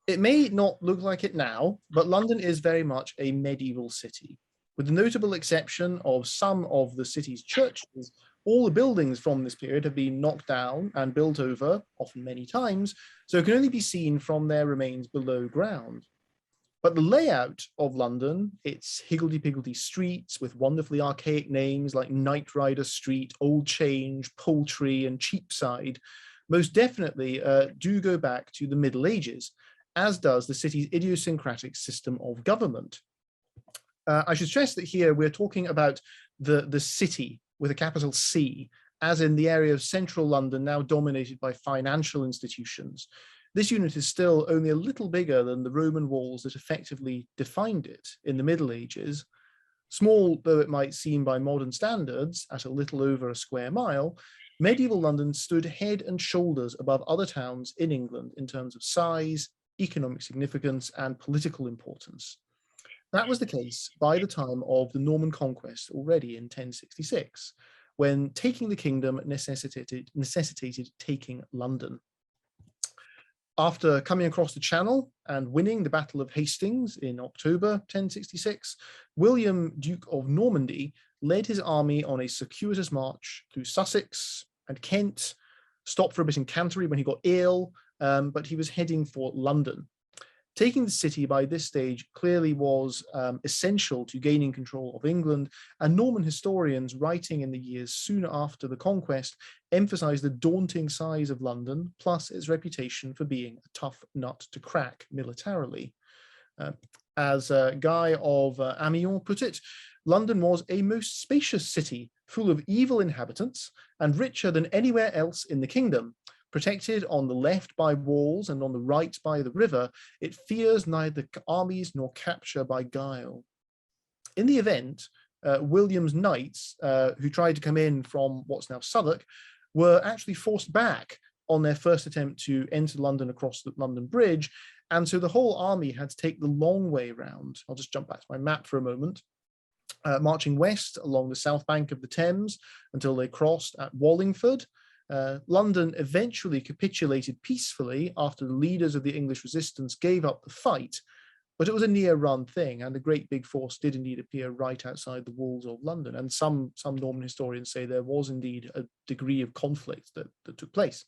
It may not look like it now, but London is very much a medieval city. With the notable exception of some of the city's churches, all the buildings from this period have been knocked down and built over, often many times, so it can only be seen from their remains below ground. But the layout of London, its higgledy-piggledy streets with wonderfully archaic names like Knight Rider Street, Old Change, Poultry, and Cheapside, most definitely do go back to the Middle Ages, as does the city's idiosyncratic system of government. I should stress that here we're talking about the city with a capital C, as in the area of central London now dominated by financial institutions. This unit is still only a little bigger than the Roman walls that effectively defined it in the Middle Ages. Small though it might seem by modern standards, at a little over a square mile, medieval London stood head and shoulders above other towns in England in terms of size, economic significance, and political importance. That was the case by the time of the Norman conquest already in 1066, when taking the kingdom necessitated taking London. After coming across the Channel and winning the Battle of Hastings in October 1066, William, Duke of Normandy, led his army on a circuitous march through Sussex and Kent, stopped for a bit in Canterbury when he got ill, but he was heading for London. Taking the city by this stage clearly was essential to gaining control of England, and Norman historians writing in the years soon after the conquest emphasized the daunting size of London, plus its reputation for being a tough nut to crack militarily. As Guy of Amiens put it, London was a most spacious city, full of evil inhabitants, and richer than anywhere else in the kingdom. Protected on the left by walls and on the right by the river, it fears neither armies nor capture by guile. In the event, William's knights, who tried to come in from what's now Southwark, were actually forced back on their first attempt to enter London across the London Bridge, and so the whole army had to take the long way round. I'll just jump back to my map for a moment. Marching west along the south bank of the Thames until they crossed at Wallingford. London eventually capitulated peacefully after the leaders of the English resistance gave up the fight, but it was a near-run thing, and a great big force did indeed appear right outside the walls of London, and some Norman historians say there was indeed a degree of conflict that took place.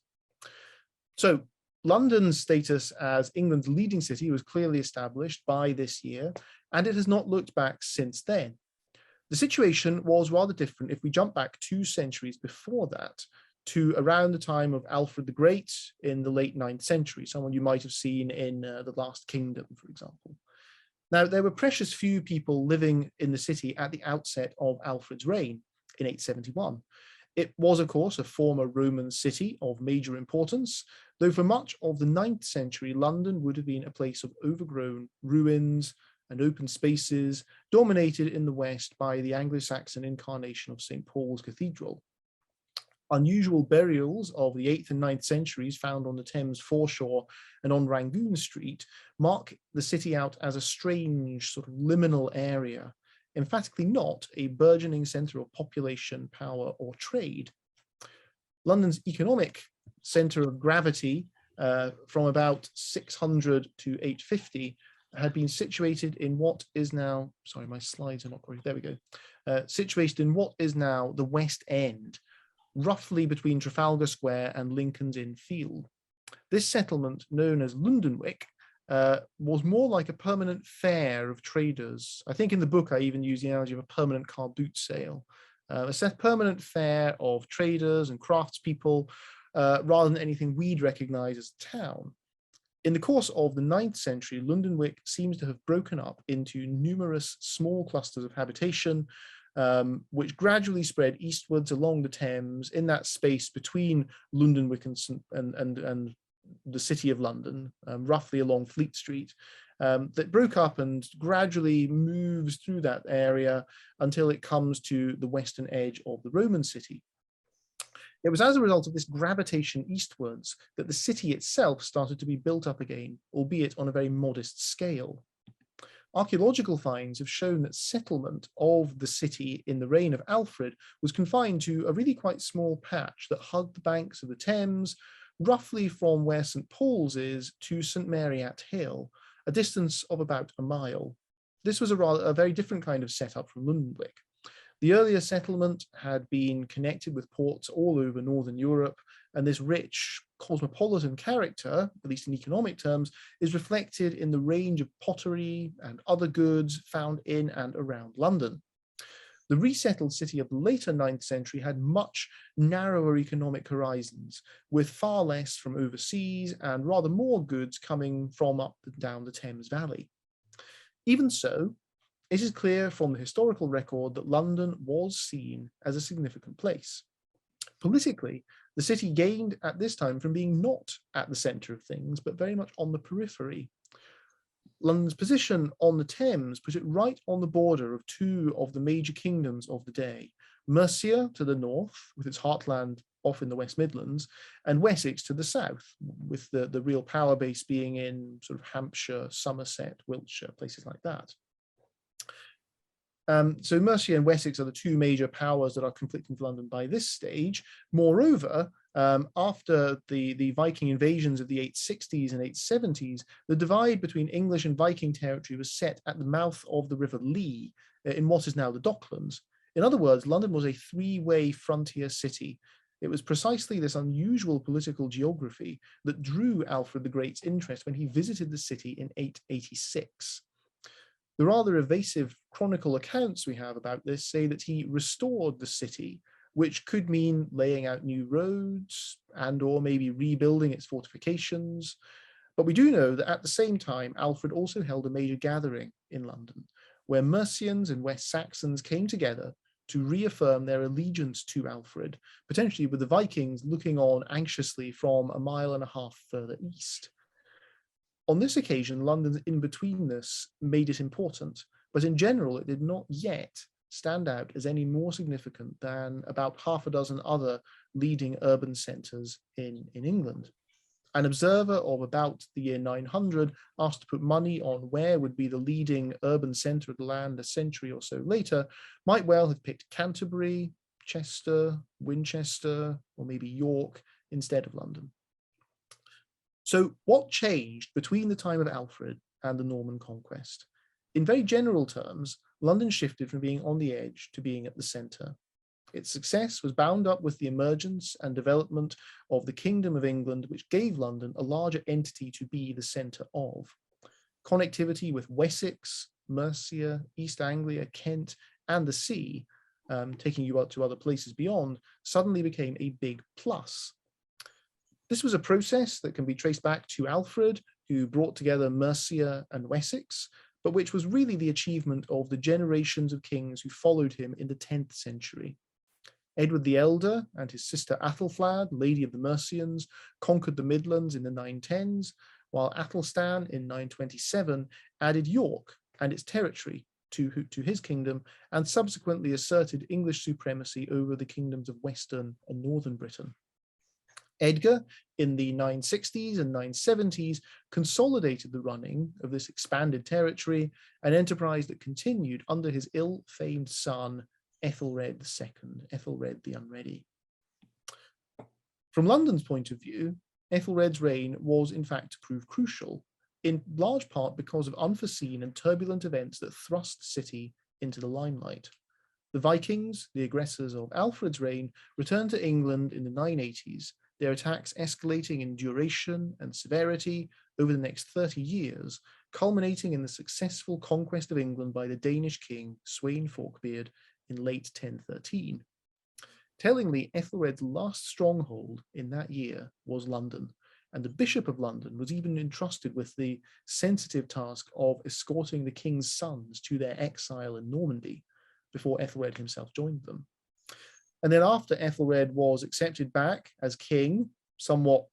So London's status as England's leading city was clearly established by this year, and it has not looked back since then. The situation was rather different if we jump back 2 centuries before that, to around the time of Alfred the Great in the late 9th century, someone you might have seen in The Last Kingdom, for example. Now, there were precious few people living in the city at the outset of Alfred's reign in 871. It was, of course, a former Roman city of major importance, though for much of the 9th century, London would have been a place of overgrown ruins and open spaces, dominated in the west by the Anglo-Saxon incarnation of St. Paul's Cathedral. Unusual burials of the 8th and 9th centuries found on the Thames foreshore and on Rangoon Street mark the city out as a strange sort of liminal area, emphatically not a burgeoning centre of population, power, or trade. London's economic centre of gravity from about 600 to 850 had been situated in what is now, sorry, my slides are not correct, there we go, situated in what is now the West End, roughly between Trafalgar Square and Lincoln's Inn Field. This settlement, known as Lundenwic, was more like a permanent fair of traders. I think in the book I even use the analogy of a permanent car boot sale. A permanent fair of traders and craftspeople, rather than anything we'd recognize as a town. In the course of the 9th century, Lundenwic seems to have broken up into numerous small clusters of habitation, which gradually spread eastwards along the Thames in that space between Lundenwic and the City of London, roughly along Fleet Street, that broke up and gradually moves through that area until it comes to the western edge of the Roman city. It was as a result of this gravitation eastwards that the city itself started to be built up again, albeit on a very modest scale. Archaeological finds have shown that settlement of the city in the reign of Alfred was confined to a really quite small patch that hugged the banks of the Thames, roughly from where St. Paul's is to St. Mary at Hill, a distance of about a mile. This was a very different kind of setup from Lundenwic. The earlier settlement had been connected with ports all over Northern Europe, and this rich cosmopolitan character, at least in economic terms, is reflected in the range of pottery and other goods found in and around London. The resettled city of the later 9th century had much narrower economic horizons, with far less from overseas and rather more goods coming from up and down the Thames Valley. Even so, it is clear from the historical record that London was seen as a significant place. Politically, the city gained at this time from being not at the centre of things, but very much on the periphery. London's position on the Thames put it right on the border of two of the major kingdoms of the day, Mercia to the north, with its heartland off in the West Midlands, and Wessex to the south, with the real power base being in sort of Hampshire, Somerset, Wiltshire, places like that. So Mercia and Wessex are the two major powers that are conflicting with London by this stage. Moreover, after the Viking invasions of the 860s and 870s, the divide between English and Viking territory was set at the mouth of the River Lee in what is now the Docklands. In other words, London was a three-way frontier city. It was precisely this unusual political geography that drew Alfred the Great's interest when he visited the city in 886. The rather evasive chronicle accounts we have about this say that he restored the city, which could mean laying out new roads and or maybe rebuilding its fortifications. But we do know that at the same time, Alfred also held a major gathering in London, where Mercians and West Saxons came together to reaffirm their allegiance to Alfred, potentially with the Vikings looking on anxiously from a mile and a half further east. On this occasion, London's in-betweenness made it important, but in general, it did not yet stand out as any more significant than about half a dozen other leading urban centres in England. An observer of about the year 900, asked to put money on where would be the leading urban centre of the land a century or so later, might well have picked Canterbury, Chester, Winchester, or maybe York instead of London. So what changed between the time of Alfred and the Norman conquest? In very general terms, London shifted from being on the edge to being at the centre. Its success was bound up with the emergence and development of the Kingdom of England, which gave London a larger entity to be the centre of. Connectivity with Wessex, Mercia, East Anglia, Kent, and the sea, taking you out to other places beyond, suddenly became a big plus. This was a process that can be traced back to Alfred, who brought together Mercia and Wessex, but which was really the achievement of the generations of kings who followed him in the 10th century. Edward the Elder and his sister Athelflaed, Lady of the Mercians, conquered the Midlands in the 910s, while Athelstan in 927 added York and its territory to his kingdom, and subsequently asserted English supremacy over the kingdoms of Western and Northern Britain. Edgar, in the 960s and 970s, consolidated the running of this expanded territory, an enterprise that continued under his ill-famed son, Ethelred II, Ethelred the Unready. From London's point of view, Ethelred's reign was in fact to prove crucial, in large part because of unforeseen and turbulent events that thrust the city into the limelight. The Vikings, the aggressors of Alfred's reign, returned to England in the 980s, their attacks escalating in duration and severity over the next 30 years, culminating in the successful conquest of England by the Danish king Sweyn Forkbeard in late 1013. Tellingly, Ethelred's last stronghold in that year was London, and the Bishop of London was even entrusted with the sensitive task of escorting the king's sons to their exile in Normandy before Ethelred himself joined them. And then after Ethelred was accepted back as king, somewhat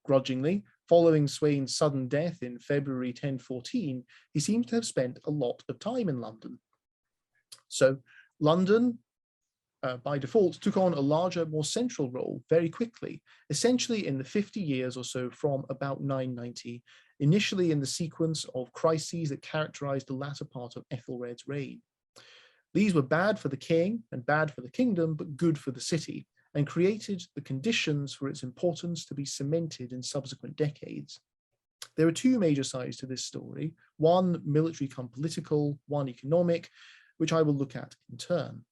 grudgingly, following Sweyn's sudden death in February 1014, he seems to have spent a lot of time in London. So London, by default, took on a larger, more central role very quickly, essentially in the 50 years or so from about 990, initially in the sequence of crises that characterized the latter part of Ethelred's reign. These were bad for the king and bad for the kingdom, but good for the city, and created the conditions for its importance to be cemented in subsequent decades. There are two major sides to this story, one military come political, one economic, which I will look at in turn.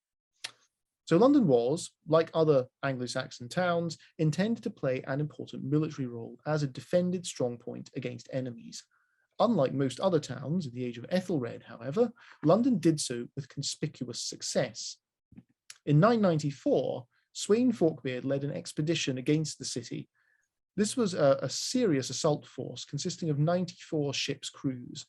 So London was, like other Anglo-Saxon towns, intended to play an important military role as a defended strongpoint against enemies. Unlike most other towns in the age of Ethelred, however, London did so with conspicuous success. In 994, Sweyn Forkbeard led an expedition against the city. This was a serious assault force consisting of 94 ships' crews.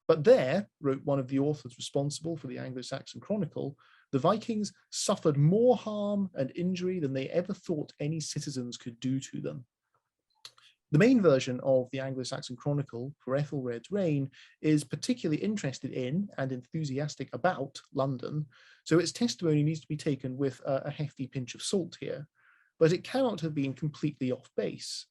But there, wrote one of the authors responsible for the Anglo-Saxon Chronicle, the Vikings suffered more harm and injury than they ever thought any citizens could do to them. The main version of the Anglo-Saxon Chronicle for Ethelred's reign is particularly interested in and enthusiastic about London, so its testimony needs to be taken with a hefty pinch of salt here, but it cannot have been completely off base.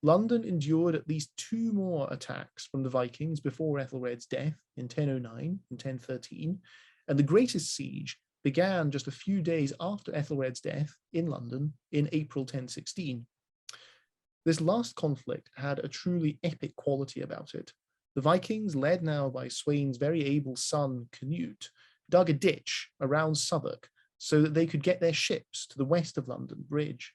London endured at least two more attacks from the Vikings before Ethelred's death in 1009 and 1013, and the greatest siege began just a few days after Ethelred's death in London in April 1016. This last conflict had a truly epic quality about it. The Vikings, led now by Sweyn's very able son Canute, dug a ditch around Southwark so that they could get their ships to the west of London Bridge.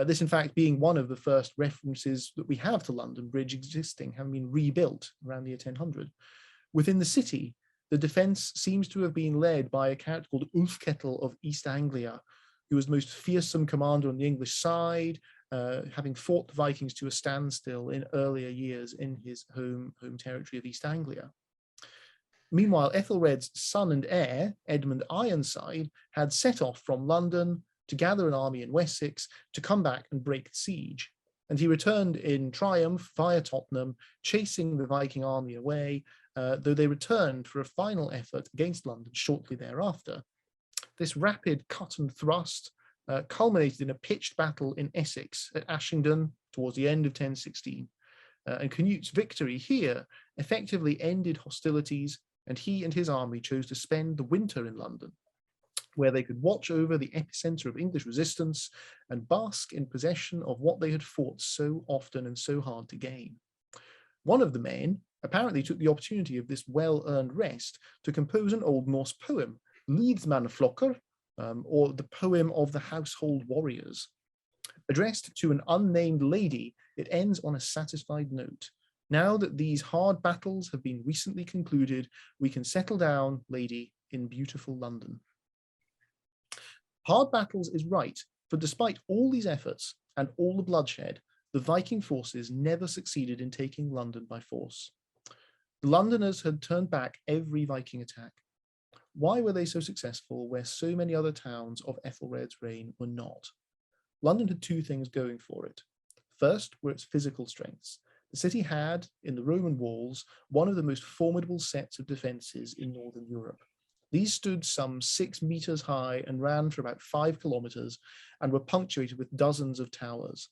This, in fact, being one of the first references that we have to London Bridge existing, having been rebuilt around the year 1000. Within the city, the defence seems to have been led by a character called Ulfketil of East Anglia, who was the most fearsome commander on the English side, having fought the Vikings to a standstill in earlier years in his home territory of East Anglia. Meanwhile, Ethelred's son and heir, Edmund Ironside, had set off from London to gather an army in Wessex to come back and break the siege. And he returned in triumph via Tottenham, chasing the Viking army away, though they returned for a final effort against London shortly thereafter. This rapid cut and thrust culminated in a pitched battle in Essex at Ashington towards the end of 1016. And Canute's victory here effectively ended hostilities, and he and his army chose to spend the winter in London, where they could watch over the epicenter of English resistance and bask in possession of what they had fought so often and so hard to gain. One of the men apparently took the opportunity of this well-earned rest to compose an Old Norse poem, Liðsmannaflokkr, or the poem of the household warriors. Addressed to an unnamed lady, it ends on a satisfied note. Now that these hard battles have been recently concluded, we can settle down, lady, in beautiful London. Hard battles is right, for despite all these efforts and all the bloodshed, the Viking forces never succeeded in taking London by force. The Londoners had turned back every Viking attack. Why were they so successful where so many other towns of Ethelred's reign were not? London had two things going for it. First were its physical strengths. The city had, in the Roman walls, one of the most formidable sets of defences in Northern Europe. These stood some 6 meters high and ran for about 5 kilometers and were punctuated with dozens of towers.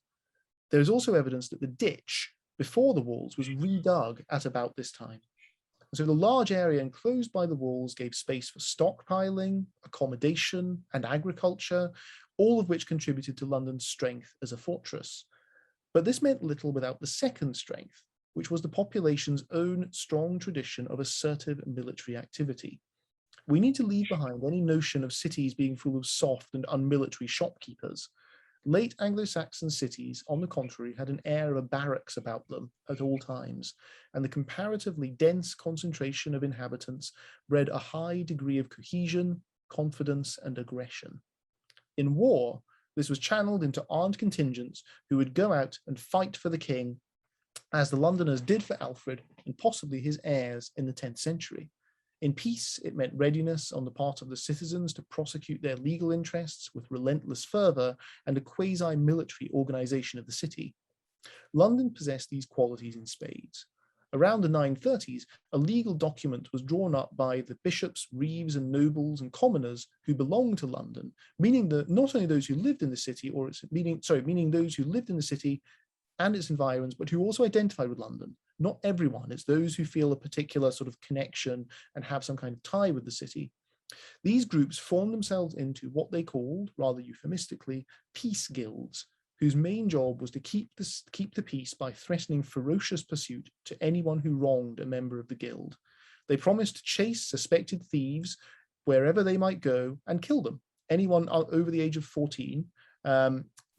There is also evidence that the ditch before the walls was redug at about this time. So the large area enclosed by the walls gave space for stockpiling, accommodation, and agriculture, all of which contributed to London's strength as a fortress. But this meant little without the second strength, which was the population's own strong tradition of assertive military activity. We need to leave behind any notion of cities being full of soft and unmilitary shopkeepers. Late Anglo-Saxon cities, on the contrary, had an air of a barracks about them at all times, and the comparatively dense concentration of inhabitants bred a high degree of cohesion, confidence, and aggression. In war, this was channeled into armed contingents who would go out and fight for the king, as the Londoners did for Alfred and possibly his heirs in the 10th century. In peace, it meant readiness on the part of the citizens to prosecute their legal interests with relentless fervor and a quasi-military organization of the city. London possessed these qualities in spades. Around the 930s, a legal document was drawn up by the bishops, reeves, and nobles and commoners who belonged to London, meaning that not only those who lived in the city, meaning those who lived in the city and its environs, but who also identified with London. Not everyone, it's those who feel a particular sort of connection and have some kind of tie with the city. These groups formed themselves into what they called, rather euphemistically, peace guilds, whose main job was to keep the peace by threatening ferocious pursuit to anyone who wronged a member of the guild. They promised to chase suspected thieves wherever they might go and kill them, anyone over the age of 14,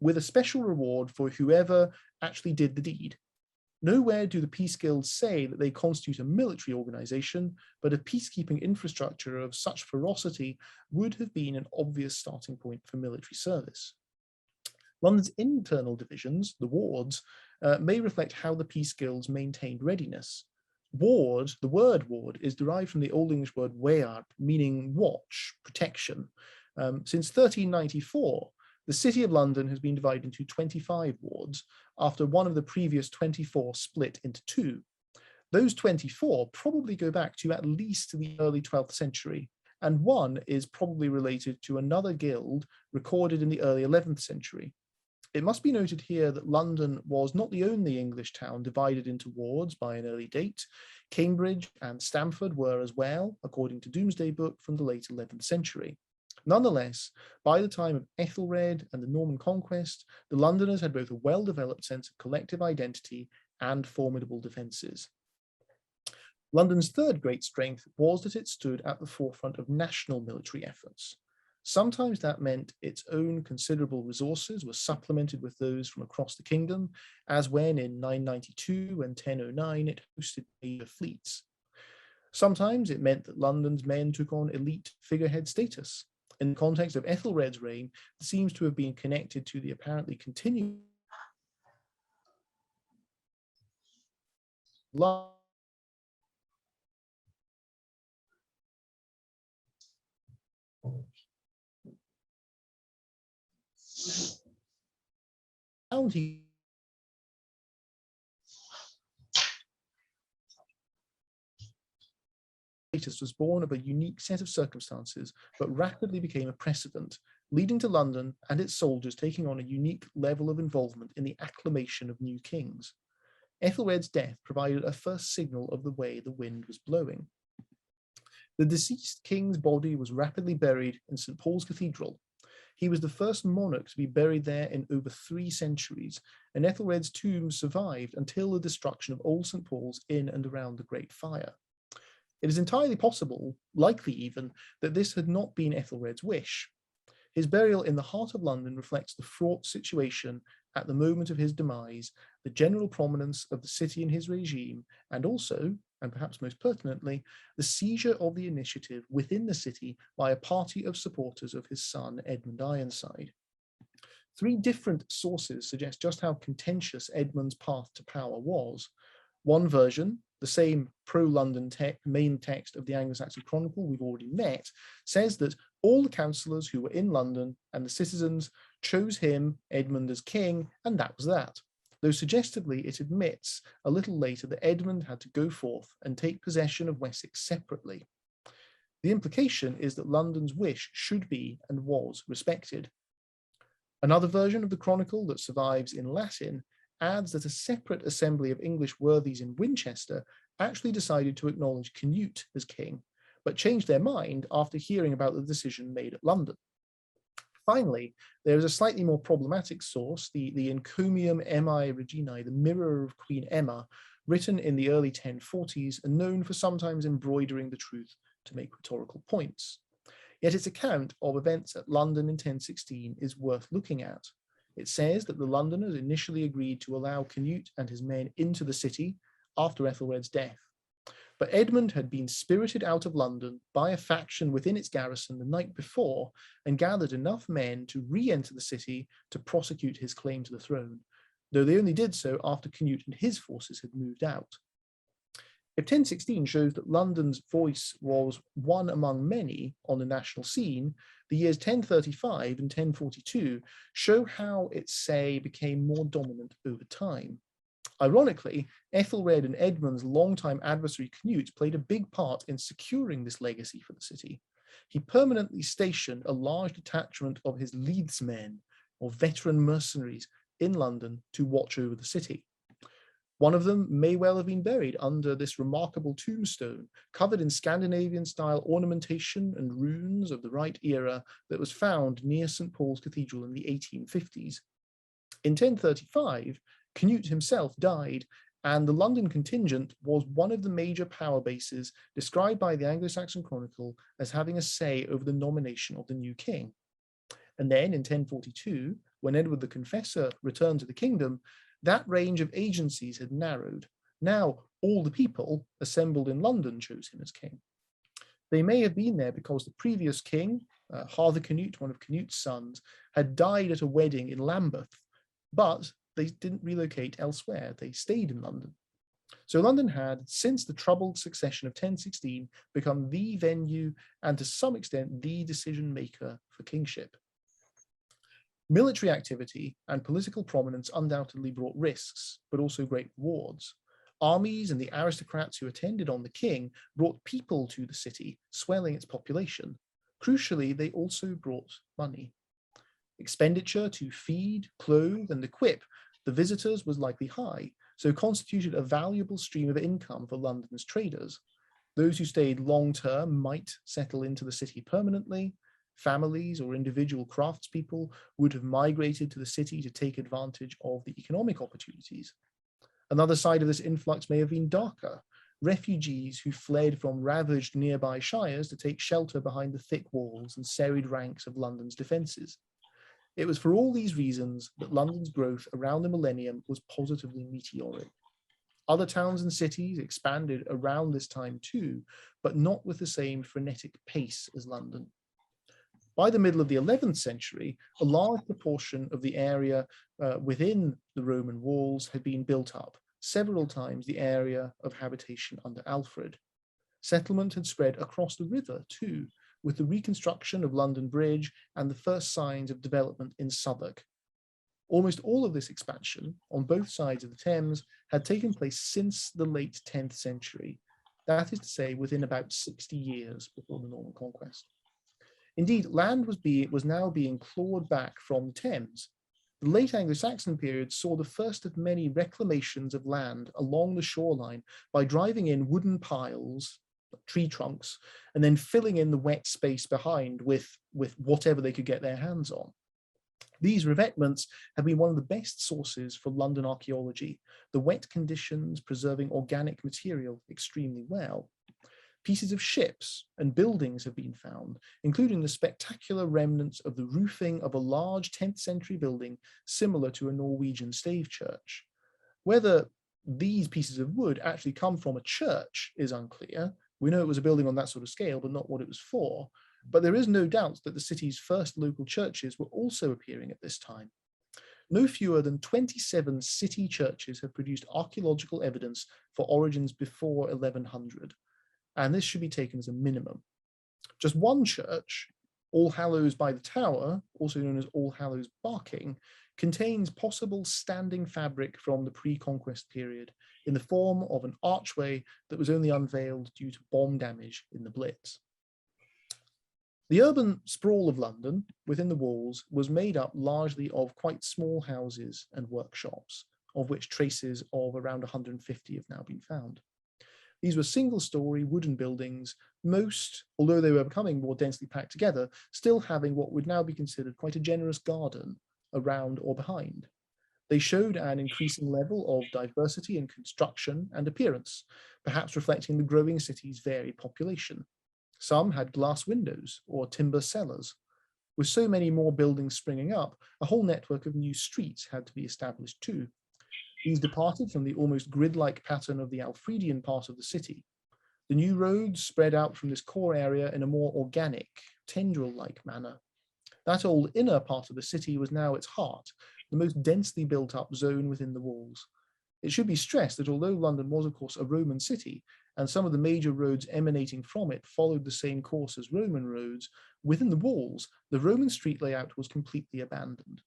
with a special reward for whoever actually did the deed. Nowhere do the peace guilds say that they constitute a military organization, but a peacekeeping infrastructure of such ferocity would have been an obvious starting point for military service. London's internal divisions, the wards, may reflect how the peace guilds maintained readiness. Ward, the word ward, is derived from the Old English word weard, meaning watch, protection. Since 1394, the City of London has been divided into 25 wards, after one of the previous 24 split into two. Those 24 probably go back to at least the early 12th century, and one is probably related to another guild recorded in the early 11th century. It must be noted here that London was not the only English town divided into wards by an early date. Cambridge and Stamford were as well, according to Doomsday Book from the late 11th century. Nonetheless, by the time of Ethelred and the Norman conquest, the Londoners had both a well-developed sense of collective identity and formidable defences. London's third great strength was that it stood at the forefront of national military efforts. Sometimes that meant its own considerable resources were supplemented with those from across the kingdom, as when in 992 and 1009 it hosted major fleets. Sometimes it meant that London's men took on elite figurehead status. In the context of Ethelred's reign, it seems to have been connected to the apparently continuing county was born of a unique set of circumstances, but rapidly became a precedent, leading to London and its soldiers taking on a unique level of involvement in the acclamation of new kings. Ethelred's death provided a first signal of the way the wind was blowing. The deceased king's body was rapidly buried in St. Paul's Cathedral. He was the first monarch to be buried there in over 3 centuries, and Ethelred's tomb survived until the destruction of Old St. Paul's in and around the Great Fire. It is entirely possible, likely even, that this had not been Ethelred's wish. His burial in the heart of London reflects the fraught situation at the moment of his demise, the general prominence of the city in his regime, and also, and perhaps most pertinently, the seizure of the initiative within the city by a party of supporters of his son, Edmund Ironside. 3 different sources suggest just how contentious Edmund's path to power was. One version, the same pro-London main text of the Anglo-Saxon Chronicle we've already met, says that all the councillors who were in London and the citizens chose him, Edmund, as king, and that was that. Though suggestively it admits a little later that Edmund had to go forth and take possession of Wessex separately. The implication is that London's wish should be and was respected. Another version of the Chronicle that survives in Latin adds that a separate assembly of English worthies in Winchester actually decided to acknowledge Canute as king, but changed their mind after hearing about the decision made at London. Finally, there is a slightly more problematic source, the Encomium Emmae Reginae, the Mirror of Queen Emma, written in the early 1040s and known for sometimes embroidering the truth to make rhetorical points. Yet its account of events at London in 1016 is worth looking at. It says that the Londoners initially agreed to allow Canute and his men into the city after Ethelred's death. But Edmund had been spirited out of London by a faction within its garrison the night before and gathered enough men to re-enter the city to prosecute his claim to the throne, though they only did so after Canute and his forces had moved out. If 1016 shows that London's voice was one among many on the national scene, the years 1035 and 1042 show how its say became more dominant over time. Ironically, Ethelred and Edmund's longtime adversary Canute played a big part in securing this legacy for the city. He permanently stationed a large detachment of his leadsmen, or veteran mercenaries, in London to watch over the city. One of them may well have been buried under this remarkable tombstone, covered in Scandinavian-style ornamentation and runes of the right era that was found near St. Paul's Cathedral in the 1850s. In 1035, Canute himself died, and the London contingent was one of the major power bases described by the Anglo-Saxon Chronicle as having a say over the nomination of the new king. And then in 1042, when Edward the Confessor returned to the kingdom, that range of agencies had narrowed. Now all the people assembled in London chose him as king. They may have been there because the previous king, Harthacanute, one of Canute's sons, had died at a wedding in Lambeth, but they didn't relocate elsewhere. They stayed in London. So London had, since the troubled succession of 1016, become the venue and to some extent the decision maker for kingship. Military activity and political prominence undoubtedly brought risks, but also great rewards. Armies and the aristocrats who attended on the king brought people to the city, swelling its population. Crucially, they also brought money. Expenditure to feed, clothe, and equip the visitors was likely high, so constituted a valuable stream of income for London's traders. Those who stayed long-term might settle into the city permanently. Families or individual craftspeople would have migrated to the city to take advantage of the economic opportunities. Another side of this influx may have been darker, refugees who fled from ravaged nearby shires to take shelter behind the thick walls and serried ranks of London's defences. It was for all these reasons that London's growth around the millennium was positively meteoric. Other towns and cities expanded around this time too, but not with the same frenetic pace as London. By the middle of the 11th century, a large proportion of the area within the Roman walls had been built up, several times the area of habitation under Alfred. Settlement had spread across the river too, with the reconstruction of London Bridge and the first signs of development in Southwark. Almost all of this expansion on both sides of the Thames had taken place since the late 10th century, that is to say within about 60 years before the Norman Conquest. Indeed, land was now being clawed back from the Thames. The late Anglo-Saxon period saw the first of many reclamations of land along the shoreline by driving in wooden piles, tree trunks, and then filling in the wet space behind with whatever they could get their hands on. These revetments have been one of the best sources for London archaeology, the wet conditions preserving organic material extremely well. Pieces of ships and buildings have been found, including the spectacular remnants of the roofing of a large 10th century building similar to a Norwegian stave church. Whether these pieces of wood actually come from a church is unclear. We know it was a building on that sort of scale, but not what it was for. But there is no doubt that the city's first local churches were also appearing at this time. No fewer than 27 city churches have produced archaeological evidence for origins before 1100. And this should be taken as a minimum. Just one church, All Hallows by the Tower, also known as All Hallows Barking, contains possible standing fabric from the pre-Conquest period in the form of an archway that was only unveiled due to bomb damage in the Blitz. The urban sprawl of London within the walls was made up largely of quite small houses and workshops, of which traces of around 150 have now been found. These were single-story wooden buildings, most, although they were becoming more densely packed together, still having what would now be considered quite a generous garden around or behind. They showed an increasing level of diversity in construction and appearance, perhaps reflecting the growing city's varied population. Some had glass windows or timber cellars. With so many more buildings springing up, a whole network of new streets had to be established too. These departed from the almost grid-like pattern of the Alfredian part of the city. The new roads spread out from this core area in a more organic, tendril-like manner. That old inner part of the city was now its heart, the most densely built-up zone within the walls. It should be stressed that although London was, of course, a Roman city, and some of the major roads emanating from it followed the same course as Roman roads, within the walls, the Roman street layout was completely abandoned.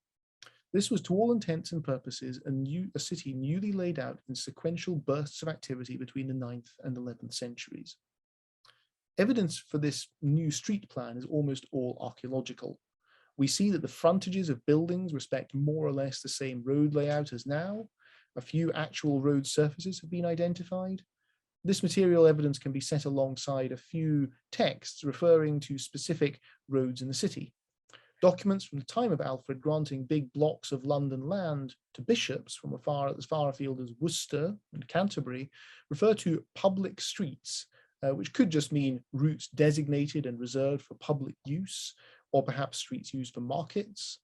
This was to all intents and purposes a city newly laid out in sequential bursts of activity between the 9th and 11th centuries. Evidence for this new street plan is almost all archaeological. We see that the frontages of buildings respect more or less the same road layout as now. A few actual road surfaces have been identified. This material evidence can be set alongside a few texts referring to specific roads in the city. Documents from the time of Alfred granting big blocks of London land to bishops from as far afield as Worcester and Canterbury refer to public streets, which could just mean routes designated and reserved for public use, or perhaps streets used for markets.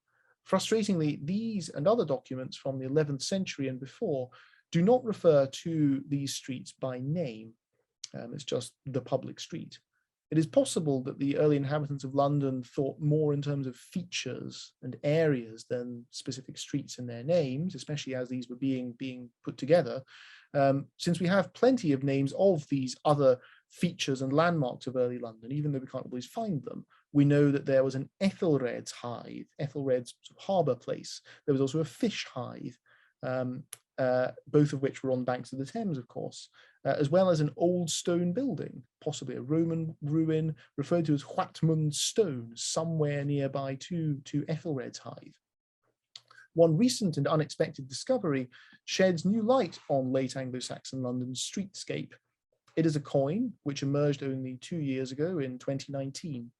Frustratingly, these and other documents from the 11th century and before do not refer to these streets by name. It's just the public street. It is possible that the early inhabitants of London thought more in terms of features and areas than specific streets and their names, especially as these were being put together. Since we have plenty of names of these other features and landmarks of early London, even though we can't always find them, we know that there was an Ethelred's Hythe, Ethelred's sort of harbour place. There was also a fish Hythe, both of which were on the banks of the Thames, of course, as well as an old stone building, possibly a Roman ruin referred to as Whatmund Stone, somewhere nearby to Ethelred's Hythe. One recent and unexpected discovery sheds new light on late Anglo-Saxon London's streetscape. It is a coin which emerged only 2 years ago in 2019.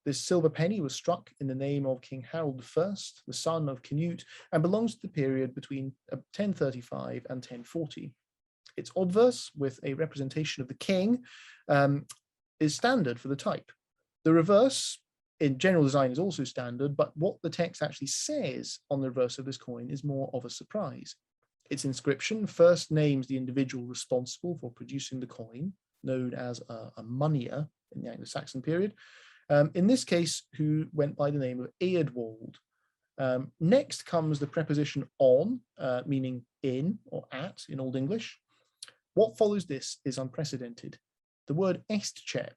This silver penny was struck in the name of King Harold I, the son of Canute, and belongs to the period between 1035 and 1040. Its obverse, with a representation of the king, is standard for the type. The reverse, in general design, is also standard, but what the text actually says on the reverse of this coin is more of a surprise. Its inscription first names the individual responsible for producing the coin, known as a moneyer in the Anglo-Saxon period, in this case, who went by the name of Eadwald. Next comes the preposition on, meaning in or at in Old English. What follows this is unprecedented. The word Estchep,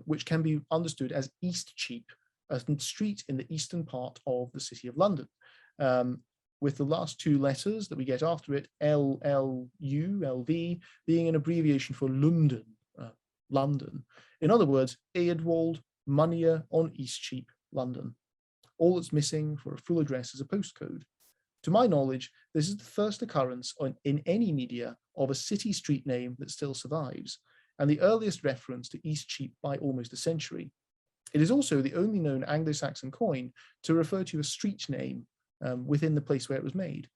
which can be understood as Eastcheap, a street in the eastern part of the city of London, with the last two letters that we get after it, LLU, LV, being an abbreviation for London, London. In other words, Eadwald, moneyer on Eastcheap, London. All that's missing for a full address is a postcode. To my knowledge, this is the first occurrence in any media of a city street name that still survives, and the earliest reference to Eastcheap by almost a century. It is also the only known Anglo-Saxon coin to refer to a street name within the place where it was made.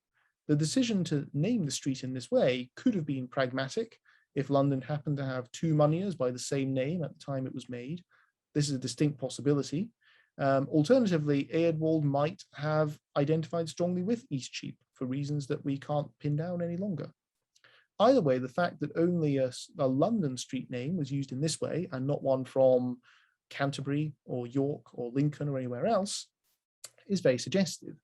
The decision to name the street in this way could have been pragmatic if London happened to have two moneyers by the same name at the time it was made. This is a distinct possibility. Alternatively, Eadwald might have identified strongly with Eastcheap for reasons that we can't pin down any longer. Either way, the fact that only a London street name was used in this way and not one from Canterbury or York or Lincoln or anywhere else is very suggestive.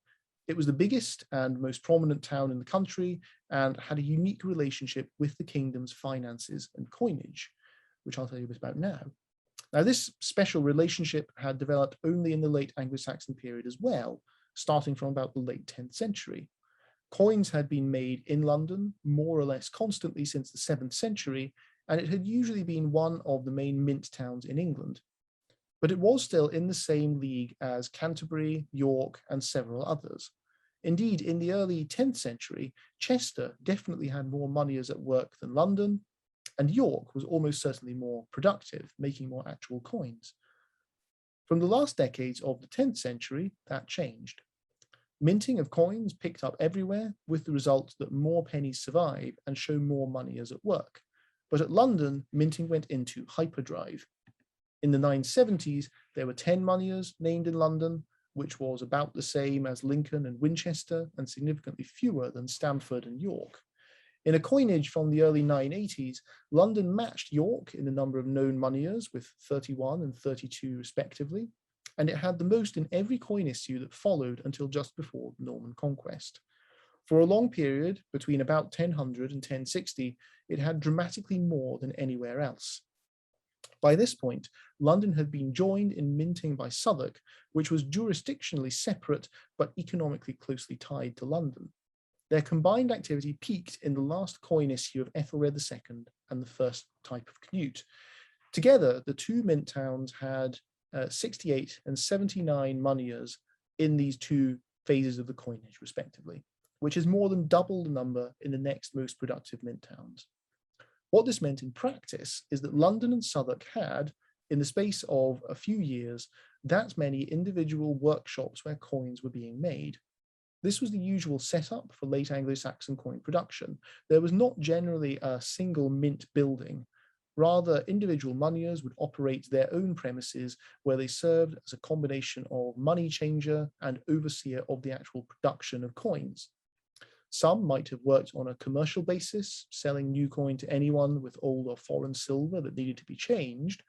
It was the biggest and most prominent town in the country and had a unique relationship with the kingdom's finances and coinage, which I'll tell you a bit about now. Now, this special relationship had developed only in the late Anglo-Saxon period as well, starting from about the late 10th century. Coins had been made in London more or less constantly since the 7th century, and it had usually been one of the main mint towns in England. But it was still in the same league as Canterbury, York, and several others. Indeed, in the early 10th century, Chester definitely had more moneyers at work than London, and York was almost certainly more productive, making more actual coins. From the last decades of the 10th century, that changed. Minting of coins picked up everywhere, with the result that more pennies survive and show more moneyers at work. But at London, minting went into hyperdrive. In the 970s, there were 10 moneyers named in London, which was about the same as Lincoln and Winchester, and significantly fewer than Stamford and York. In a coinage from the early 980s, London matched York in the number of known moneyers with 31 and 32 respectively, and it had the most in every coin issue that followed until just before the Norman conquest. For a long period, between about 1000 and 1060, it had dramatically more than anywhere else. By this point, London had been joined in minting by Southwark, which was jurisdictionally separate but economically closely tied to London. Their combined activity peaked in the last coin issue of Ethelred II and the first type of Canute. Together, the two mint towns had 68 and 79 moneyers in these two phases of the coinage, respectively. which is more than double the number in the next most productive mint towns. What this meant in practice is that London and Southwark had, in the space of a few years, that many individual workshops where coins were being made. This was the usual setup for late Anglo-Saxon coin production. There was not generally a single mint building. Rather, individual moneyers would operate their own premises where they served as a combination of money changer and overseer of the actual production of coins. Some might have worked on a commercial basis, selling new coin to anyone with old or foreign silver that needed to be changed,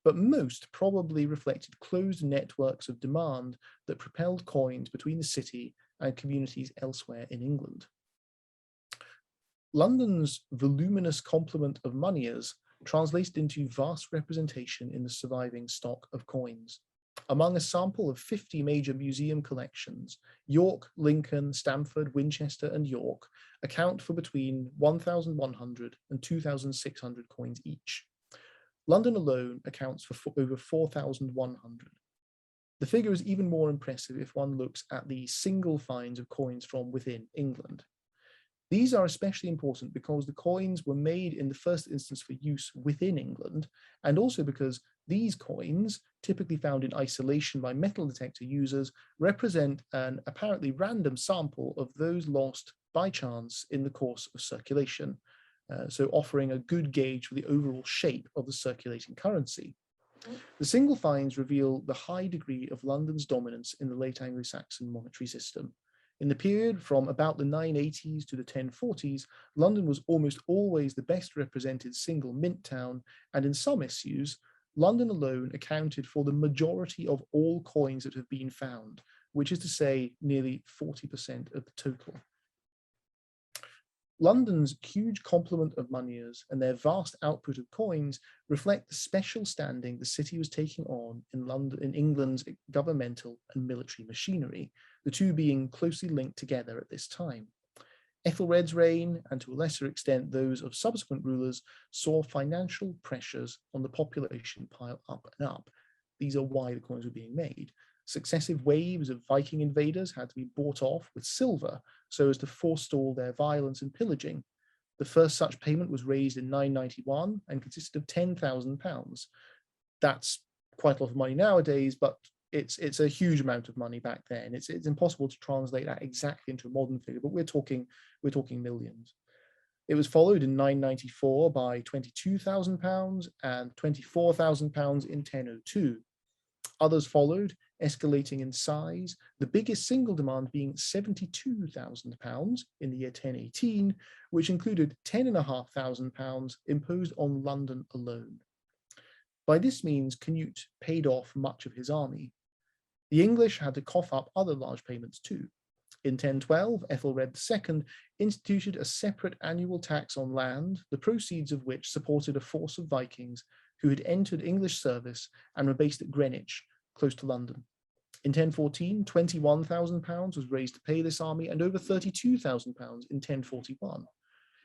but most probably reflected closed networks of demand that propelled coins between the city and communities elsewhere in England. London's voluminous complement of moneyers translated into vast representation in the surviving stock of coins. Among a sample of 50 major museum collections, York, Lincoln, Stamford, Winchester, and York account for between 1,100 and 2,600 coins each. London alone accounts for over 4,100. The figure is even more impressive if one looks at the single finds of coins from within England. These are especially important because the coins were made in the first instance for use within England, and also because these coins, typically found in isolation by metal detector users, represent an apparently random sample of those lost by chance in the course of circulation, so offering a good gauge for the overall shape of the circulating currency. The single finds reveal the high degree of London's dominance in the late Anglo-Saxon monetary system. In the period from about the 980s to the 1040s, London was almost always the best represented single mint town, and in some issues, London alone accounted for the majority of all coins that have been found, which is to say nearly 40% of the total. London's huge complement of moneyers and their vast output of coins reflect the special standing the city was taking on in England's governmental and military machinery, the two being closely linked together at this time. Ethelred's reign, and to a lesser extent those of subsequent rulers, saw financial pressures on the population pile up and up. These are why the coins were being made. Successive waves of Viking invaders had to be bought off with silver so as to forestall their violence and pillaging. The first such payment was raised in 991 and consisted of £10,000. That's quite a lot of money nowadays, but it's a huge amount of money back then. It's impossible to translate that exactly into a modern figure, but we're talking millions. It was followed in 994 by £22,000 and £24,000 in 1002. Others followed, escalating in size, the biggest single demand being £72,000 in the year 1018, which included £10,500 imposed on London alone. By this means, Canute paid off much of his army. The English had to cough up other large payments too. In 1012, Ethelred II instituted a separate annual tax on land, the proceeds of which supported a force of Vikings who had entered English service and were based at Greenwich, close to London. In 1014, £21,000 was raised to pay this army, and over £32,000 in 1041.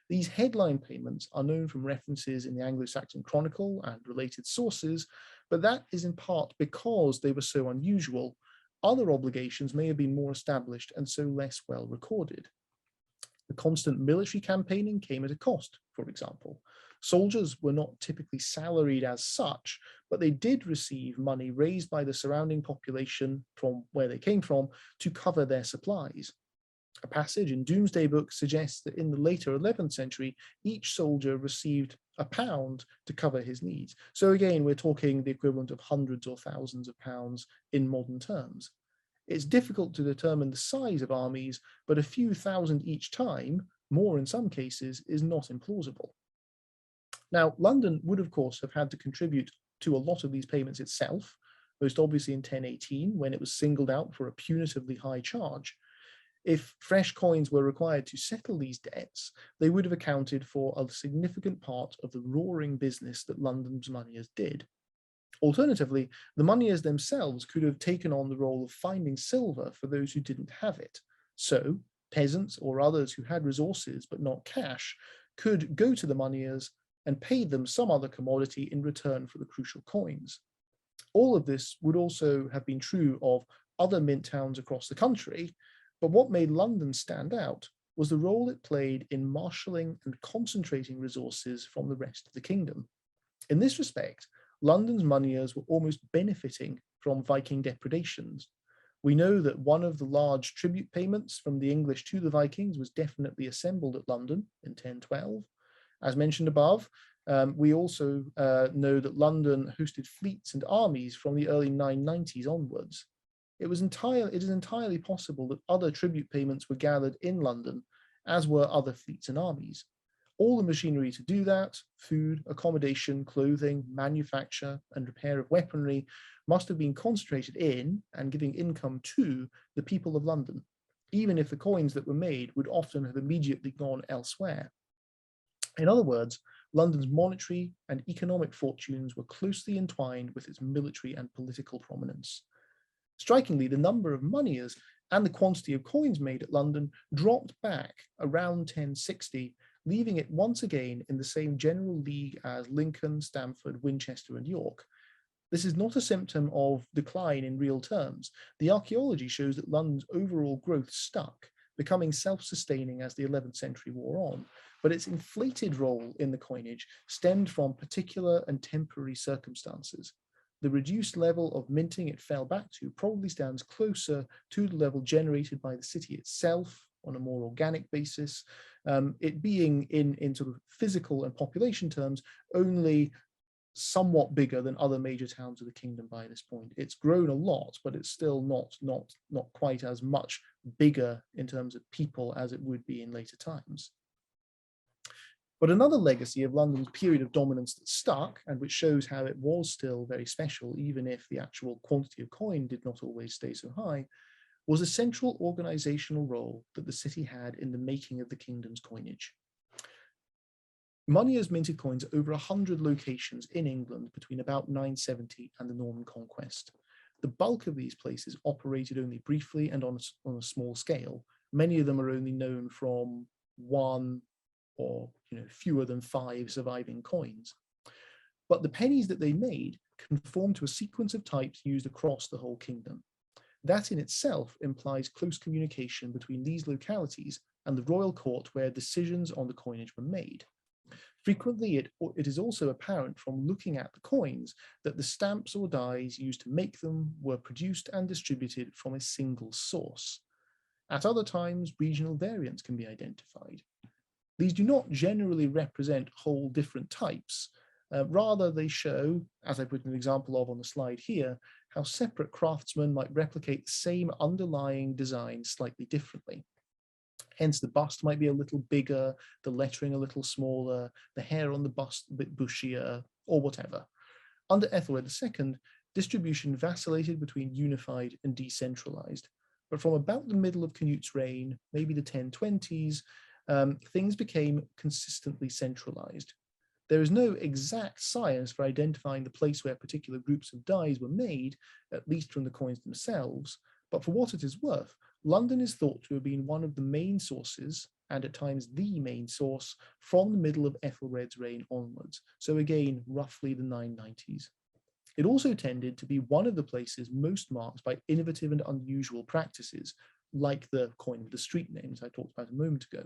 These headline payments are known from references in the Anglo-Saxon Chronicle and related sources, but that is in part because they were so unusual. Other obligations may have been more established and so less well recorded. The constant military campaigning came at a cost, for example. Soldiers were not typically salaried as such, but they did receive money raised by the surrounding population from where they came from to cover their supplies. A passage in Doomsday Book suggests that in the later 11th century, each soldier received £1 to cover his needs. So again, we're talking the equivalent of hundreds or thousands of pounds in modern terms. It's difficult to determine the size of armies, but a few thousand each time, more in some cases, is not implausible. Now, London would, of course, have had to contribute to a lot of these payments itself, most obviously in 1018, when it was singled out for a punitively high charge. If fresh coins were required to settle these debts, they would have accounted for a significant part of the roaring business that London's moneyers did. Alternatively, the moneyers themselves could have taken on the role of finding silver for those who didn't have it. So, peasants or others who had resources but not cash could go to the moneyers and pay them some other commodity in return for the crucial coins. All of this would also have been true of other mint towns across the country, but what made London stand out was the role it played in marshalling and concentrating resources from the rest of the kingdom. In this respect, London's moneyers were almost benefiting from Viking depredations. We know that one of the large tribute payments from the English to the Vikings was definitely assembled at London in 1012. As mentioned above, we also know that London hosted fleets and armies from the early 990s onwards. It is entirely possible that other tribute payments were gathered in London, as were other fleets and armies. All the machinery to do that, food, accommodation, clothing, manufacture, and repair of weaponry, must have been concentrated in and giving income to the people of London, even if the coins that were made would often have immediately gone elsewhere. In other words, London's monetary and economic fortunes were closely entwined with its military and political prominence. Strikingly, the number of moneyers and the quantity of coins made at London dropped back around 1060, leaving it once again in the same general league as Lincoln, Stamford, Winchester, and York. This is not a symptom of decline in real terms. The archaeology shows that London's overall growth stuck, becoming self-sustaining as the 11th century wore on, but its inflated role in the coinage stemmed from particular and temporary circumstances. The reduced level of minting it fell back to probably stands closer to the level generated by the city itself on a more organic basis, it being in sort of physical and population terms only somewhat bigger than other major towns of the kingdom by this point. It's grown a lot, but it's still not quite as much bigger in terms of people as it would be in later times. But another legacy of London's period of dominance that stuck, and which shows how it was still very special, even if the actual quantity of coin did not always stay so high, was a central organizational role that the city had in the making of the kingdom's coinage. Moneyers minted coins at over 100 locations in England between about 970 and the Norman Conquest. The bulk of these places operated only briefly and on a small scale. Many of them are only known from one or fewer than 5 surviving coins. But the pennies that they made conformed to a sequence of types used across the whole kingdom. That in itself implies close communication between these localities and the royal court where decisions on the coinage were made. Frequently, it is also apparent from looking at the coins that the stamps or dies used to make them were produced and distributed from a single source. At other times, regional variants can be identified. These do not generally represent whole different types. Rather, they show, as I put an example of on the slide here, how separate craftsmen might replicate the same underlying design slightly differently. Hence, the bust might be a little bigger, the lettering a little smaller, the hair on the bust a bit bushier, or whatever. Under Ethelred II, distribution vacillated between unified and decentralized. But from about the middle of Canute's reign, maybe the 1020s, things became consistently centralized. There is no exact science for identifying the place where particular groups of dies were made, at least from the coins themselves, but for what it is worth, London is thought to have been one of the main sources, and at times the main source, from the middle of Ethelred's reign onwards, so again, roughly the 990s. It also tended to be one of the places most marked by innovative and unusual practices, like the coin with the street names I talked about a moment ago.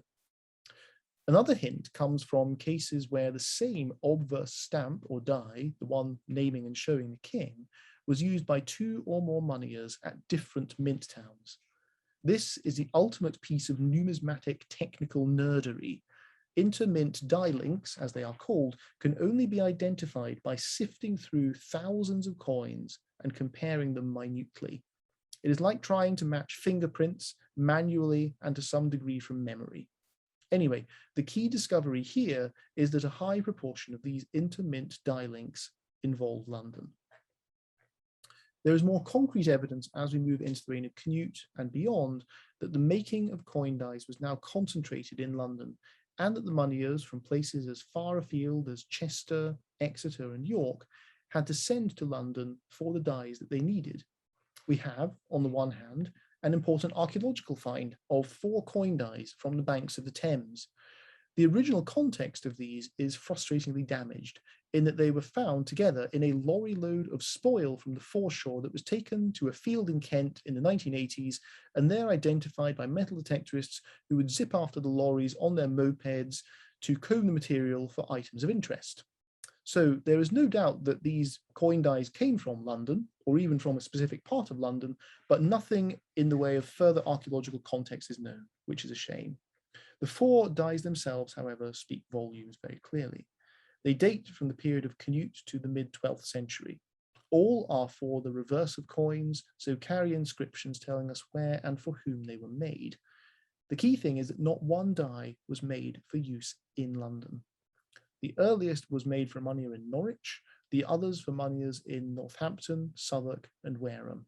Another hint comes from cases where the same obverse stamp or die, the one naming and showing the king, was used by 2 or more moneyers at different mint towns. This is the ultimate piece of numismatic technical nerdery. Intermint die links, as they are called, can only be identified by sifting through thousands of coins and comparing them minutely. It is like trying to match fingerprints manually and to some degree from memory. Anyway, the key discovery here is that a high proportion of these intermint die links involve London. There is more concrete evidence as we move into the reign of Canute and beyond that the making of coin dies was now concentrated in London, and that the moneyers from places as far afield as Chester, Exeter, and York had to send to London for the dies that they needed. We have, on the one hand, an important archaeological find of 4 coin dies from the banks of the Thames. The original context of these is frustratingly damaged in that they were found together in a lorry load of spoil from the foreshore that was taken to a field in Kent in the 1980s and there identified by metal detectorists who would zip after the lorries on their mopeds to comb the material for items of interest. So there is no doubt that these coin dies came from London or even from a specific part of London, but nothing in the way of further archaeological context is known, which is a shame. The four dies themselves, however, speak volumes very clearly. They date from the period of Canute to the mid-12th century. All are for the reverse of coins, so carry inscriptions telling us where and for whom they were made. The key thing is that not one die was made for use in London. The earliest was made for a moneyer in Norwich, the others for moneyers in Northampton, Southwark, and Wareham.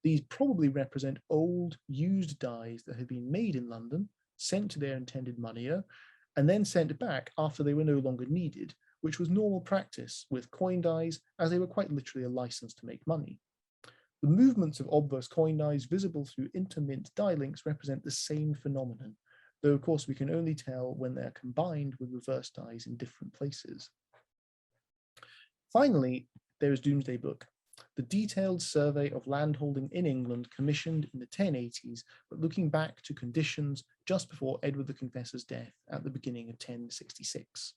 These probably represent old, used dies that had been made in London, sent to their intended moneyer, and then sent back after they were no longer needed, which was normal practice with coin dies, as they were quite literally a license to make money. The movements of obverse coin dies visible through intermint die links represent the same phenomenon, though of course we can only tell when they're combined with reverse dies in different places. Finally, there is Doomsday Book, the detailed survey of landholding in England commissioned in the 1080s, but looking back to conditions just before Edward the Confessor's death at the beginning of 1066.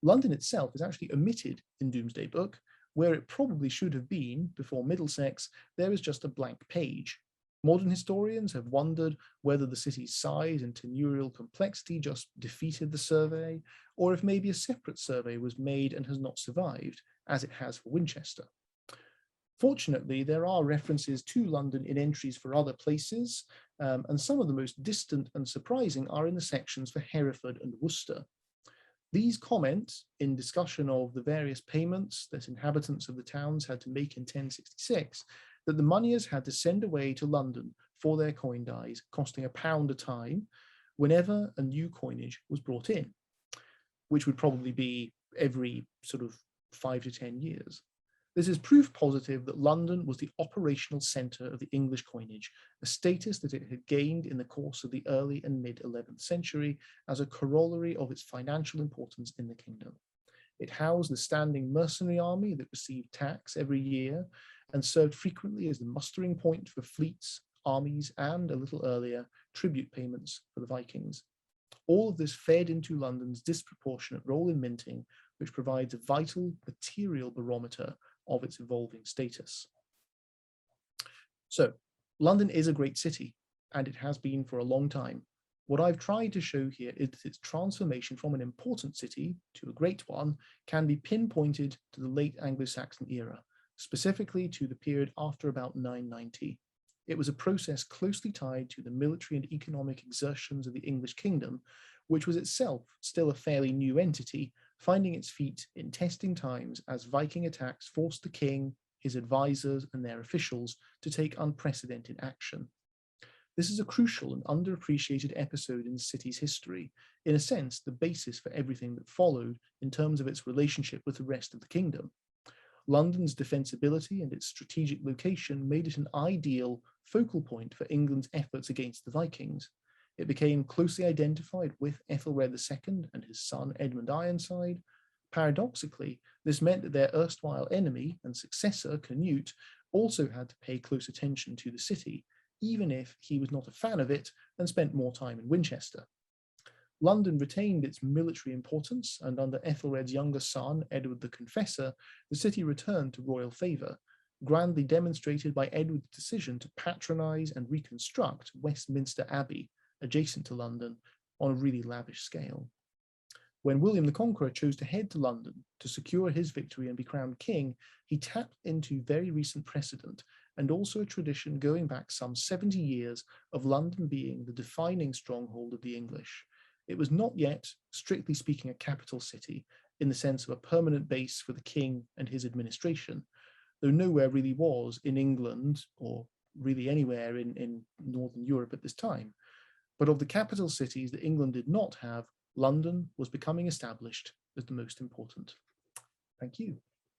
London itself is actually omitted in Doomsday Book, where it probably should have been before Middlesex. There is just a blank page. Modern historians have wondered whether the city's size and tenurial complexity just defeated the survey, or if maybe a separate survey was made and has not survived, as it has for Winchester. Fortunately, there are references to London in entries for other places, and some of the most distant and surprising are in the sections for Hereford and Worcester. These comment in discussion of the various payments that inhabitants of the towns had to make in 1066, that the moneyers had to send away to London for their coin dies, costing £1 a time, whenever a new coinage was brought in, which would probably be every sort of 5 to 10 years. This is proof positive that London was the operational centre of the English coinage, a status that it had gained in the course of the early and mid-11th century as a corollary of its financial importance in the kingdom. It housed the standing mercenary army that received tax every year and served frequently as the mustering point for fleets, armies, and, a little earlier, tribute payments for the Vikings. All of this fed into London's disproportionate role in minting, which provides a vital material barometer of its evolving status. So, London is a great city, and it has been for a long time. What I've tried to show here is that its transformation from an important city to a great one can be pinpointed to the late Anglo-Saxon era, specifically to the period after about 990. It was a process closely tied to the military and economic exertions of the English kingdom, which was itself still a fairly new entity, finding its feet in testing times as Viking attacks forced the king, his advisors, and their officials to take unprecedented action. This is a crucial and underappreciated episode in the city's history, in a sense the basis for everything that followed in terms of its relationship with the rest of the kingdom. London's defensibility and its strategic location made it an ideal focal point for England's efforts against the Vikings. It became closely identified with Ethelred II and his son Edmund Ironside. Paradoxically, this meant that their erstwhile enemy and successor, Canute, also had to pay close attention to the city, even if he was not a fan of it and spent more time in Winchester. London retained its military importance, and under Ethelred's younger son, Edward the Confessor, the city returned to royal favour, grandly demonstrated by Edward's decision to patronise and reconstruct Westminster Abbey, adjacent to London, on a really lavish scale. When William the Conqueror chose to head to London to secure his victory and be crowned king, he tapped into very recent precedent and also a tradition going back some 70 years of London being the defining stronghold of the English. It was not yet, strictly speaking, a capital city in the sense of a permanent base for the king and his administration, though nowhere really was in England or really anywhere in Northern Europe at this time. But of the capital cities that England did not have, London was becoming established as the most important. Thank you.